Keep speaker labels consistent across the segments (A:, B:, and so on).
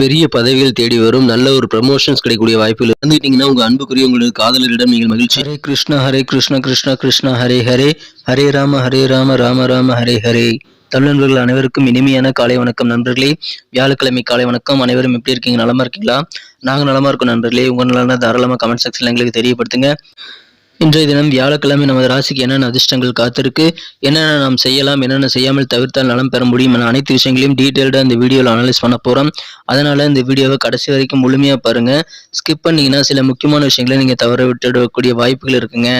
A: பெரிய பதவிகள் தேடி வரும் நல்ல ஒரு ப்ரமோஷன்ஸ் கிடைக்கக்கூடிய வாய்ப்புகள் இருந்துட்டீங்கன்னா உங்க அன்புக்குரிய உங்களது காதலரிடம் நீங்கள் மகிழ்ச்சி. ஹரே கிருஷ்ணா கிருஷ்ணா கிருஷ்ணா ஹரே ஹரே ஹரே ராம ராம ராம ஹரே ஹரே. தமிழர்கள் அனைவருக்கும் இனிமையான காலை வணக்கம் நண்பர்களே. வியாழக்கிழமை காலை வணக்கம். அனைவரும் எப்படி இருக்கீங்க? நலமா இருக்கீங்களா? நாங்க நலமா இருக்கோம் நண்பர்களே. உங்க நலனா தாராளமா கமெண்ட் செக்ஷன்ல எங்களுக்கு தெரியப்படுத்துங்க. இன்றைய தினம் வியாழக்கிழமை நமது ராசிக்கு என்னென்ன அதிர்ஷ்டங்கள் காத்திருக்கு, என்னென்ன நாம் செய்யலாம், என்னென்ன செய்யாமல் தவிர்த்தால் நலம் பெற முடியும் என அனைத்து விஷயங்களையும் டீட்டெயில்டாக இந்த வீடியோவில் அனலைஸ் பண்ண போகிறோம். அதனால் இந்த வீடியோவை கடைசி வரைக்கும் முழுமையாக பாருங்கள். ஸ்கிப் பண்ணிங்கன்னா சில முக்கியமான விஷயங்களை நீங்கள் தவற விட்டுடக்கூடிய வாய்ப்புகள் இருக்குங்க.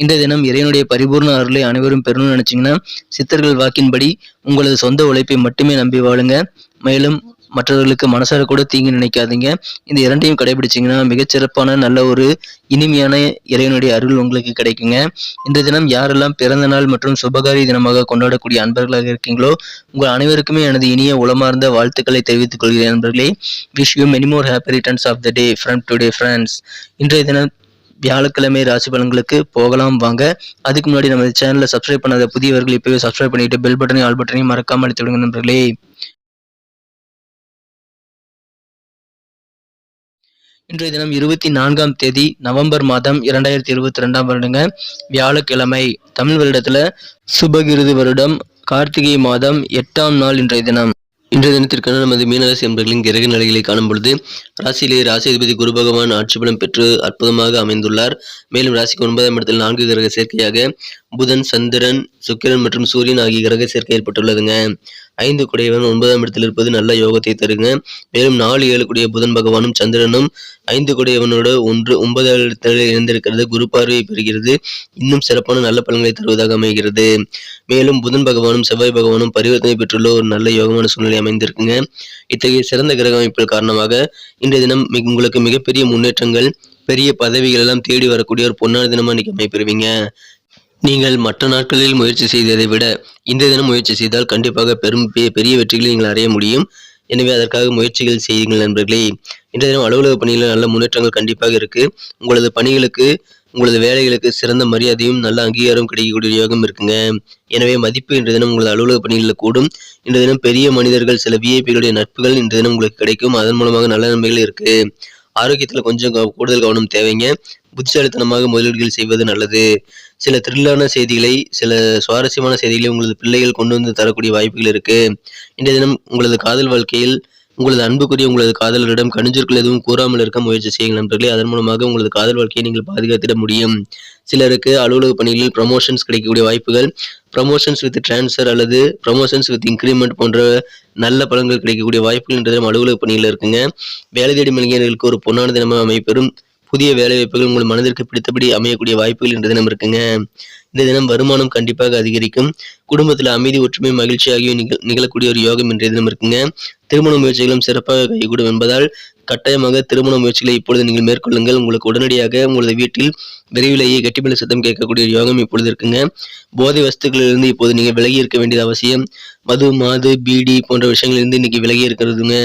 A: இன்றைய தினம் இறைவனுடைய பரிபூர்ண அருளை அனைவரும் பெறணும்னு நினச்சிங்கன்னா சித்தர்கள் வாக்கின்படி உங்களது சொந்த உழைப்பை மட்டுமே நம்பி வாழுங்க. மேலும் மற்றவர்களுக்கு மனசார கூட தீங்கு நினைக்காதீங்க. இந்த இரண்டையும் கடைபிடிச்சிங்கன்னா மிகச்சிறப்பான நல்ல ஒரு இனிமையான இறைவனுடைய அருள் உங்களுக்கு கிடைக்குங்க. இந்த தினம் யாரெல்லாம் பிறந்த நாள் மற்றும் சுபகாரி தினமாக கொண்டாடக்கூடிய அன்பர்களாக இருக்கீங்களோ உங்கள் அனைவருக்குமே எனது இனிய உளமார்ந்த வாழ்த்துக்களை தெரிவித்துக் கொள்கிறேன் நண்பர்களே. Wish you many more happy returns of the day from today friends. இன்றைய தினம் வியாழக்கிழமை ராசி பலன்களுக்கு போகலாம் வாங்க. அதுக்கு முன்னாடி நமது சேனலை சப்ஸ்கிரைப் பண்ணாத புதியவர்கள் இப்பவே சப்ஸ்கிரைப் பண்ணிட்டு பெல் பட்டனையும் ஆல் பட்டனையும் மறக்காமல் அழுத்தி விடுங்க நண்பர்களே. இன்றைய தினம் 24ஆம் தேதி நவம்பர் மாதம் 2022 வருடங்க வியாழக்கிழமை. தமிழ் வருடத்துல சுபகிருது வருடம் கார்த்திகை மாதம் 8ஆம் நாள் இன்றைய தினம். இன்றைய தினத்திற்கான நமது மீனராசி என்பர்களின் கிரக நிலைகளை காணும் பொழுது ராசியிலே ராசிபதி குரு பகவான் ஆட்சி பலம் பெற்று அற்புதமாக அமைந்துள்ளார். மேலும் ராசிக்கு 9ஆம் இடத்தில் 4 கிரக சேர்க்கையாக புதன், சந்திரன், சுக்கிரன் மற்றும் சூரியன் ஆகிய கிரக சேர்க்கை ஏற்பட்டுள்ளதுங்க. 5 குடையவன் 9ஆம் இடத்தில் இருப்பது நல்ல யோகத்தை தருங்க. மேலும் 4, 7 குடைய புதன் பகவானும் சந்திரனும் 5 குடையவனோட 9 இடத்தில் இணைந்திருக்கிறது குரு பார்வையை பெறுகிறது. இன்னும் சிறப்பான நல்ல பலன்களை தருவதாக அமைகிறது. மேலும் புதன் பகவானும் செவ்வாய் பகவானும் பரிவர்த்தனை பெற்றுள்ள ஒரு நல்ல யோகமான சூழ்நிலை அமைந்திருக்குங்க. இத்தகைய சிறந்த கிரக அமைப்புகள் காரணமாக இன்றைய தினம் உங்களுக்கு மிகப்பெரிய முன்னேற்றங்கள், பெரிய பதவிகள் எல்லாம் தேடி வரக்கூடிய ஒரு பொன்னான தினமா இன்னைக்கு அமைப்பெறுவீங்க. நீங்கள் மற்ற நாட்களில் முயற்சி செய்ததை விட இந்த தினம் முயற்சி செய்தால் கண்டிப்பாக பெரிய வெற்றிகளை நீங்கள் அடைய முடியும். எனவே அதற்காக முயற்சிகள் செய்யுங்கள் நண்பர்களே. இன்றைய தினம் அலுவலக பணியில் நல்ல முன்னேற்றங்கள் கண்டிப்பாக இருக்கு. உங்களது பணிகளுக்கு, உங்களது வேலைகளுக்கு சிறந்த மரியாதையும் நல்ல அங்கீகாரம் கிடைக்கக்கூடிய யோகம் இருக்குங்க. எனவே மதிப்பு இன்றைய தினம் உங்களது அலுவலக பணிகளில் கூடும். இன்றைய தினம் பெரிய மனிதர்கள், சில விஐபிகளுடைய நட்புகள் இன்றைய தினம் உங்களுக்கு கிடைக்கும். அதன் மூலமாக நல்ல நன்மைகள் இருக்கு. ஆரோக்கியத்தில் கொஞ்சம் கூடுதல் கவனம் தேவைங்க. புத்திசாலித்தனமாக முதலீடுகள் செய்வது நல்லது. சில த்ரில்லான செய்திகளை, சில சுவாரஸ்யமான செய்திகளை உங்களது பிள்ளைகள் கொண்டு வந்து தரக்கூடிய வாய்ப்புகள் இருக்கு. இன்றைய தினம் உங்களது காதல் வாழ்க்கையில் உங்களது அன்புக்குரிய உங்களது காதலரிடம் கணிஞ்சொற்கள் எதுவும் கூறாமல் இருக்க முயற்சி செய்யுங்கள் நண்பர்களே. அதன் மூலமாக உங்களது காதல் வாழ்க்கையை நீங்கள் பாதுகாத்திட முடியும். சிலருக்கு அலுவலக பணிகளில் ப்ரமோஷன்ஸ் கிடைக்கக்கூடிய வாய்ப்புகள், ப்ரமோஷன்ஸ் வித் டிரான்ஸ்ஃபர் அல்லது ப்ரமோஷன்ஸ் வித் இன்க்ரிமெண்ட் போன்ற நல்ல பலன்கள் கிடைக்கக்கூடிய வாய்ப்புகள் இன்றைய தினம் அலுவலக பணியில் இருக்குங்க. வேலை தேடும் இளைஞர்களுக்கு ஒரு பொன்னான தினமாக அமைப்பெறும். புதிய வேலை வாய்ப்புகள் உங்கள் மனதிற்கு பிடித்தபடி அமையக்கூடிய வாய்ப்புகள் இன்றைய தினம் இருக்குங்க. இந்த தினம் வருமானம் கண்டிப்பாக அதிகரிக்கும். குடும்பத்தில் அமைதி, ஒற்றுமை, மகிழ்ச்சி ஆகிய நிகழக்கூடிய ஒரு யோகம் இன்றைய தினம் இருக்குங்க. திருமண முயற்சிகளும் சிறப்பாக கைகூடும் என்பதால் கட்டாயமாக திருமண முயற்சிகளை இப்பொழுது நீங்கள் மேற்கொள்ளுங்கள். உங்களுக்கு உடனடியாக உங்களது வீட்டில் விரைவிலேயே கெட்டிமேள சத்தம் கேட்கக்கூடிய ஒரு இப்பொழுது இருக்குங்க. போதை வஸ்துக்களிலிருந்து இப்போது நீங்கள் விலகி இருக்க வேண்டியது அவசியம். மது, மாது, பீடி போன்ற விஷயங்களிலிருந்து இன்னைக்கு விலகி இருக்கிறதுங்க.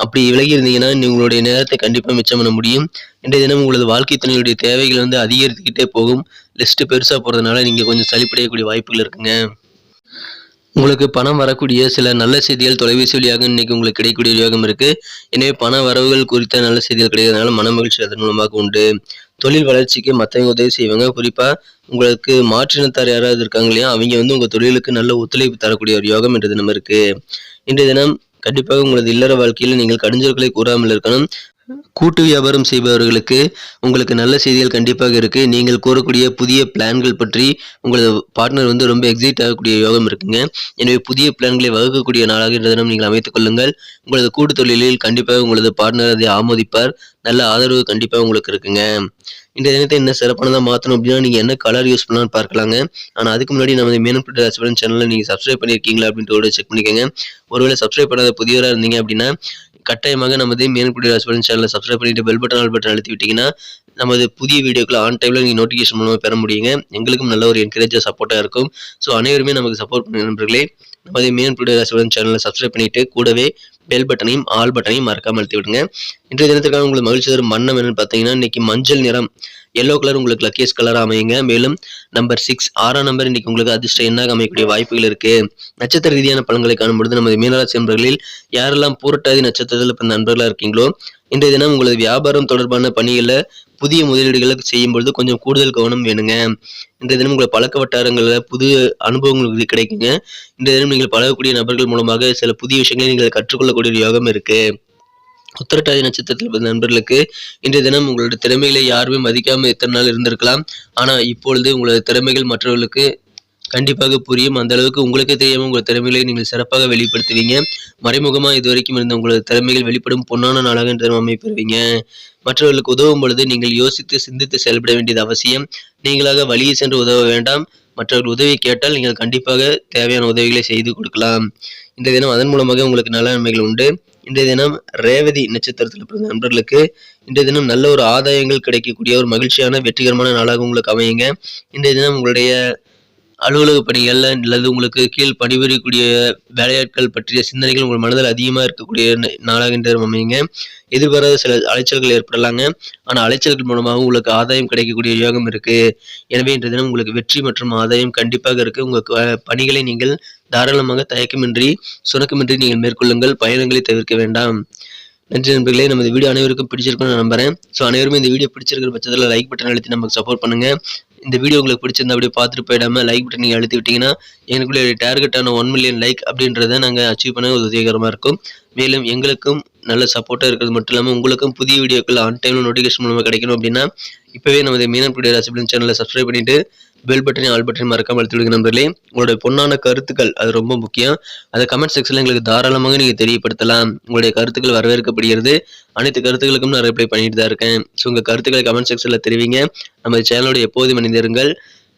A: அப்படி விலகி இருந்தீங்கன்னா உங்களுடைய நேரத்தை கண்டிப்பாக மிச்சம் பண்ண முடியும். இன்றைய தினம் உங்களது வாழ்க்கை துணையுடைய தேவைகள் அதிகரித்துக்கிட்டே போகும். லிஸ்ட் பெருசாக போகிறதுனால நீங்கள் கொஞ்சம் சலிப்படையக்கூடிய வாய்ப்புகள் இருக்குங்க. உங்களுக்கு பணம் வரக்கூடிய சில நல்ல செய்திகள் தொலைபேசி வழியாக இன்னைக்கு உங்களுக்கு கிடைக்கக்கூடிய யோகம் இருக்கு. எனவே பண வரவுகள் குறித்த நல்ல செய்திகள் கிடைக்கிறதுனால மன மகிழ்ச்சி அதன் மூலமாக உண்டு. தொழில் வளர்ச்சிக்கு மற்றவங்க உதவி செய்வாங்க. குறிப்பா உங்களுக்கு மாற்றினத்தார் யாராவது இருக்காங்க இல்லையா, அவங்க உங்க தொழிலுக்கு நல்ல ஒத்துழைப்பு தரக்கூடிய ஒரு யோகம் இன்றைய தினம் இருக்கு. இன்றைய தினம் கண்டிப்பாக உங்களது இல்லற வாழ்க்கையில் நீங்கள் கடிஞ்சொற்களை கூறாமல் இருக்கணும். கூட்டு வியாபாரம் செய்பவர்களுக்கு உங்களுக்கு நல்ல செய்திகள் கண்டிப்பாக இருக்கு. நீங்கள் கூறக்கூடிய புதிய பிளான்கள் பற்றி உங்களது பார்ட்னர் ரொம்ப எக்ஸைட் ஆகக்கூடிய யோகம் இருக்குங்க. எனவே புதிய பிளான்களை வகுக்கக்கூடிய நாளாக இன்றைய தினம் நீங்கள் அமைத்துக் கொள்ளுங்கள். உங்களது கூட்டு தொழிலில் கண்டிப்பாக உங்களது பார்ட்னர் அதை ஆமோதிப்பார். நல்ல ஆதரவு கண்டிப்பாக உங்களுக்கு இருக்குங்க. இந்த தினத்தை என்ன சிறப்பானதாக மாற்றணும் அப்படின்னா நீங்கள் என்ன கலர் யூஸ் பண்ணலாம்னு பார்க்கலாங்க. ஆனால் அதுக்கு முன்னாடி நமது மேனன் ராசிபலன் சேனலை நீங்கள் சப்ஸ்கிரைப் பண்ணியிருக்கீங்களா அப்படின்ட்டு செக் பண்ணிக்கோங்க. ஒருவேளை சப்ஸ்கிரைப் பண்ணாத புதியவராக இருந்தீங்க அப்படின்னா கட்டாயமாக நமது மேனன் ராசிபலன் சேனலை சப்ஸ்கிரைப் பண்ணிட்டு பெல் பட்டன், ஆல் பட்டன் அழுத்தி விட்டீங்கன்னா நமது புதிய வீடியோக்களை ஆன் டைம்ல நீங்கள் நோட்டிஃபிகேஷன் மூலமாக பெற முடியுங்க. எங்களுக்கும் நல்ல ஒரு என்கரேஜாக சப்போர்ட்டாக இருக்கும். ஸோ அனைவருமே நமக்கு சப்போர்ட் பண்ணுங்க நண்பர்களே. நமது மேனன் ராசிபலன் சேனலை சப்ஸ்கிரைப் பண்ணிட்டு கூடவே பெல் பட்டனையும் ஆல் பட்டனையும் மறக்காம அழுத்தி விடுங்க. இன்றைய தினத்திற்கான உங்களுக்கு மகிழ்ச்சி தரும் வண்ணம் என்னன்னு பார்த்தீங்கன்னா, இன்னைக்கு மஞ்சள் நிறம் எல்லோ கலர் உங்களுக்கு லக்கியஸ்ட் கலரா அமையுங்க. மேலும் நம்பர் 6 6ஆம் நம்பர் இன்னைக்கு உங்களுக்கு அதிர்ஷ்ட எண்ணாக அமையக்கூடிய வாய்ப்புகள் இருக்கு. நட்சத்திர ரீதியான பலன்களை காணும்பொழுது நமது மீனராசி நண்பர்களில் யாரெல்லாம் பூரட்டாதி நட்சத்திரத்தில் பிறந்த நண்பர்களா இருக்கீங்களோ, இன்றைய தினம் உங்களது வியாபாரம் தொடர்பான பணிகளில் புதிய முதலீடுகளை செய்யும்பொழுது கொஞ்சம் கூடுதல் கவனம் வேணுங்க. இன்றைய தினம் உங்கள் பழக்க வட்டாரங்களில் புது அனுபவங்கள் உங்களுக்கு கிடைக்குங்க. இன்றைய தினம் நீங்கள் பழகக்கூடிய நபர்கள் மூலமாக சில புதிய விஷயங்களை நீங்கள் கற்றுக்கொள்ளக்கூடிய யோகம் இருக்கு. உத்திரட்டாதி நட்சத்திரத்தில் பிறந்த நண்பர்களுக்கு இன்றைய தினம் உங்களோட திறமைகளை யாருமே மதிக்காம எத்தனை நாள் இருந்திருக்கலாம். ஆனா இப்பொழுது உங்களது திறமைகள் மற்றவர்களுக்கு கண்டிப்பாக புரியும். அந்த அளவுக்கு உங்களுக்கே தெரியாம உங்கள் திறமைகளை நீங்கள் சிறப்பாக வெளிப்படுத்துவீங்க. மறைமுகமா இதுவரைக்கும் இருந்த உங்களது திறமைகள் வெளிப்படும் பொன்னான நாளாக இன்று தினம் அமைப்பெறுவீங்க. மற்றவர்களுக்கு உதவும் பொழுது நீங்கள் யோசித்து சிந்தித்து செயல்பட வேண்டியது அவசியம். நீங்களாக வழியே சென்று உதவ வேண்டாம். மற்றவர்கள் உதவி கேட்டால் நீங்கள் கண்டிப்பாக தேவையான உதவிகளை செய்து கொடுக்கலாம். இன்றைய தினம் அதன் மூலமாக உங்களுக்கு நல்ல நன்மைகள் உண்டு. இன்றைய தினம் ரேவதி நட்சத்திரத்தில் பிறந்த நண்பர்களுக்கு இன்றைய தினம் நல்ல ஒரு ஆதாயங்கள் கிடைக்கக்கூடிய ஒரு மகிழ்ச்சியான வெற்றிகரமான நாளாக உங்களுக்கு அமையுங்க. இன்றைய தினம் உங்களுடைய அலுவலக பணிகள்ல அல்லது உங்களுக்கு கீழ் பணிபுரியக்கூடிய வேலையாட்கள் பற்றிய சிந்தனைகள் உங்கள் மனதில் அதிகமாக இருக்கக்கூடிய நாளாக இன்று தினம் அமையுங்க. எதிர்பாராத சில அலைச்சல்கள் ஏற்படலாங்க. ஆனால் அலைச்சல்கள் மூலமாக உங்களுக்கு ஆதாயம் கிடைக்கக்கூடிய யோகம் இருக்கு. எனவே இன்றைய தினம் உங்களுக்கு வெற்றி மற்றும் ஆதாயம் கண்டிப்பாக இருக்கு. உங்கள் பணிகளை நீங்கள் தாராளமாக தயக்கமின்றி சுணக்கமின்றி நீங்கள் மேற்கொள்ளுங்கள். பயணங்களை தவிர்க்க வேண்டாம். நன்றி நண்பர்களே. நமது வீடியோ அனைவருக்கும் பிடிச்சிருக்கும்னு நான் நம்புறேன். ஸோ அனைவருமே இந்த வீடியோ பிடிச்சிருக்கிற பட்சத்தில் லைக் பட்டன் அழுத்தி நமக்கு சப்போர்ட் பண்ணுங்க. இந்த வீடியோ உங்களுக்கு பிடிச்சிருந்தா அப்படியே பார்த்துட்டு போயிடாம லைக் பட்டன் நீங்கள் அழுத்தி விட்டீங்கன்னா எங்களுக்குள்ள டார்கெட்டான 1 மில்லியன் லைக் அப்படின்றத நாங்கள் அச்சீவ் பண்ண உதவிகரமாக இருக்கும். மேலும் எங்களுக்கும் நல்ல சப்போர்ட்டாக இருக்கிறது மட்டும் இல்லாமல் உங்களுக்கும் புதிய வீடியோக்கள் ஆன் டைமில் நோட்டிஃபிகேஷன் மூலமாக கிடைக்கணும் அப்படின்னா இப்போவே நமது மீனம் டுடே ராசி சேனலை சப்ஸ்கிரைப் பண்ணிட்டு பெல் பட்டனையும் ஆல் பட்டனையும் மறக்காம அழுத்தி விடுங்க நண்பர்களே. உங்களுடைய பொன்னான கருத்துக்கள் அது ரொம்ப முக்கியம். அதை கமெண்ட் செக்ஷனில் எங்களுக்கு தாராளமாக நீங்கள் தெரியப்படுத்தலாம். உங்களுடைய கருத்துக்கள் வரவேற்கப்படுகிறது. அனைத்து கருத்துக்களுக்கும் நான் ரிப்ளை பண்ணிட்டு தான் இருக்கேன். ஸோ உங்கள் கருத்துக்களை கமெண்ட் செக்ஷனில் தெரிவிங்க. நமது சேனலோட எப்போதும் இணைந்திருங்கள்.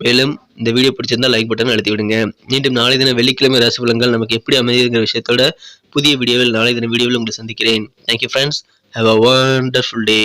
A: மேலும் இந்த வீடியோ பிடிச்சிருந்தா லைக் பட்டன் அழுத்தி விடுங்க. மீண்டும் நாளை தினம் வெள்ளிக்கிழமை ராசி பலன்கள் நமக்கு எப்படி அமைதிங்கிற விஷயத்தோட புதிய வீடியோவில் நாளை தினம் வீடியோவில் உங்களை சந்திக்கிறேன். Thank you friends. Have a wonderful day.